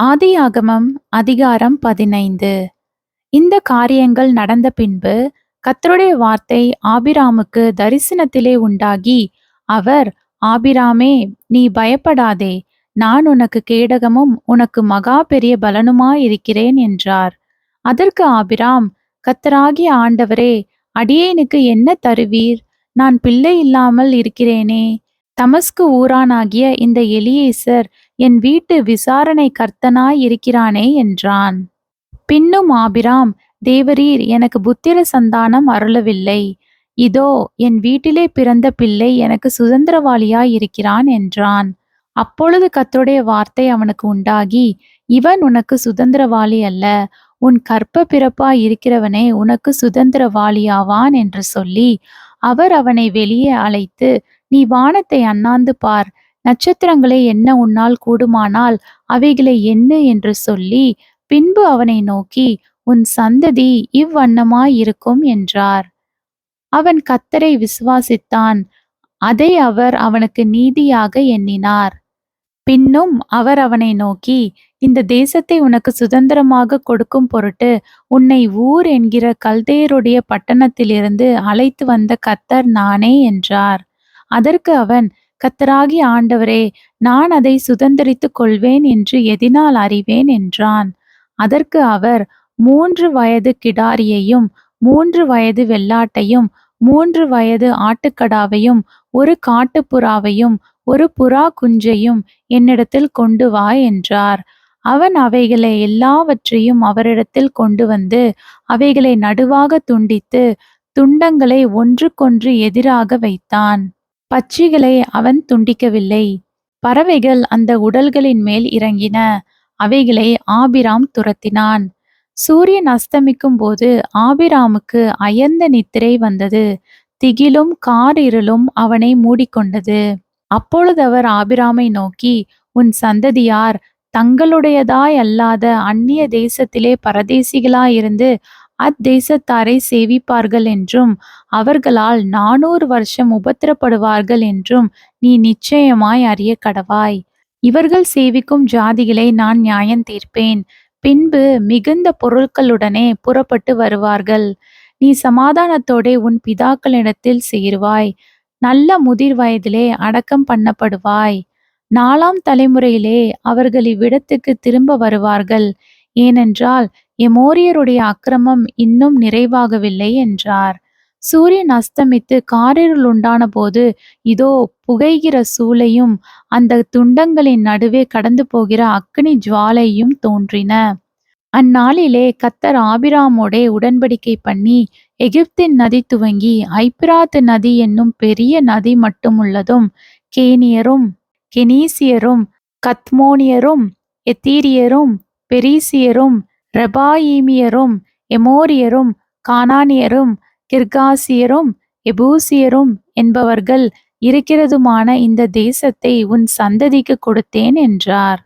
ஆதியாகமம் அதிகாரம் 15. இந்த காரியங்கள் நடந்த பின்பு கர்த்தருடைய வார்த்தை ஆபிராமுக்கு தரிசனத்திலே உண்டாகி, அவர், ஆபிராமே, நீ பயப்படாதே, நான் உனக்கு கேடகமும் உனக்கு மகா பெரிய பலனுமாயிருக்கிறேன் என்றார். அதற்கு ஆபிராம், கர்த்தராகிய ஆண்டவரே, அடியேனுக்கு என்ன தருவீர்? நான் பிள்ளை இல்லாமல் இருக்கிறேனே. தமஸ்கு ஊரானாகிய இந்த எலியேசர் என் வீட்டு விசாரணை கர்த்தனாய் இருக்கிறானே என்றான். பின்னும் ஆபிராம், தேவரீர் எனக்கு புத்திர சந்தானம் அருளவில்லை. இதோ என் வீட்டிலே பிறந்த பிள்ளை எனக்கு சுதந்திரவாளியாய் இருக்கிறான் என்றான். அப்பொழுது கர்த்தருடைய வார்த்தை அவனுக்கு உண்டாகி, இவன் உனக்கு சுதந்திரவாளி அல்ல, உன் கர்ப்ப பிறப்பாய் இருக்கிறவனே உனக்கு சுதந்திரவாளியாவான் என்று சொல்லி, அவர் அவனை வெளியே அழைத்து, நீ வானத்தை அண்ணாந்து பார், நட்சத்திரங்களை எண்ண உன்னால் கூடுமானால் அவைகளை எண்ணு என்று சொல்லி, பின்பு அவனை நோக்கி, உன் சந்ததி இவ்வண்ணமாயிருக்கும் என்றார். அவன் கர்த்தரை விசுவாசித்தான், அதை அவர் அவனுக்கு நீதியாக எண்ணினார். பின்னும் அவர் அவனை நோக்கி, இந்த தேசத்தை உனக்கு சுதந்திரமாக கொடுக்கும் பொருட்டு உன்னை ஊர் என்கிற கல்தேயருடைய பட்டணத்திலிருந்து அழைத்து வந்த கர்த்தர் நானே என்றார். அதற்கு அவன், கர்த்தராகிய ஆண்டவரே, நான் அதை சுதந்தரித்துக் கொள்வேன் என்று எதினால் அறிவேன் என்றான். அதற்கு அவர், 3 வயது கிடாரியையும் 3 வயது வெள்ளாட்டையும் 3 வயது ஆட்டுக்கடாவையும் 1 காட்டுப்புறாவையும் 1 புறா குஞ்சையும் என்னிடத்தில் கொண்டு வா என்றார். அவன் அவைகளை எல்லாவற்றையும் அவரிடத்தில் கொண்டு வந்து அவைகளை நடுவாக துண்டித்து துண்டங்களை ஒன்றுக்கொன்று எதிராக வைத்தான். பட்சிகளை அவன் துண்டிக்கவில்லை. பறவைகள் அந்த உடல்களின் மேல் இறங்கின. அவைகளை ஆபிராம் துரத்தினான். சூரியன் அஸ்தமிக்கும் போது ஆபிராமுக்கு அயர்ந்த நித்திரை வந்தது. திகிலும் காரிருளும் அவனை மூடிக்கொண்டது. அப்பொழுது அவர் ஆபிராமை நோக்கி, உன் சந்ததியார் தங்களுடையதாய் அல்லாத அந்நிய தேசத்திலே பரதேசிகளாயிருந்து அத்தேசத்தாரை சேவிப்பார்கள் என்றும் அவர்களால் 400 வருஷம் உபத்திரப்படுவார்கள் என்றும் நீ நிச்சயமாய் அறிய கடவாய். இவர்கள் சேவிக்கும் ஜாதிகளை நான் நியாயம் தீர்ப்பேன். பின்பு மிகுந்த பொருட்களுடனே புறப்பட்டு வருவார்கள். நீ சமாதானத்தோடே உன் பிதாக்களிடத்தில் சேருவாய். நல்ல முதிர் வயதிலே அடக்கம் பண்ணப்படுவாய். 4ஆம் தலைமுறையிலே அவர்கள் இவ்விடத்துக்கு திரும்ப வருவார்கள். ஏனென்றால் எமோரியருடைய அக்கிரமம் இன்னும் நிறைவாகவில்லை என்றார். சூரியன் அஸ்தமித்து காரிருள் உண்டான போது, இதோ புகைகிற சூளையும் அந்த துண்டங்களின் நடுவே கடந்து போகிற அக்கினி ஜுவாலையும் தோன்றின. அந்நாளிலே கர்த்தர் ஆபிராமோடே உடன்படிக்கை பண்ணி, எகிப்தின் நதி துவங்கி ஐப்பிராத்து நதி என்னும் பெரிய நதி மட்டுமுள்ளதும் கேனியரும் கெனீசியரும் கத்மோனியரும் எத்தீரியரும் பெரிசியரும் ரெபாயீமியரும் எமோரியரும் கானானியரும் கிர்காசியரும் எபூசியரும் என்பவர்கள் இருக்கிறதுமான இந்த தேசத்தை உன் சந்ததிக்கு கொடுத்தேன் என்றார்.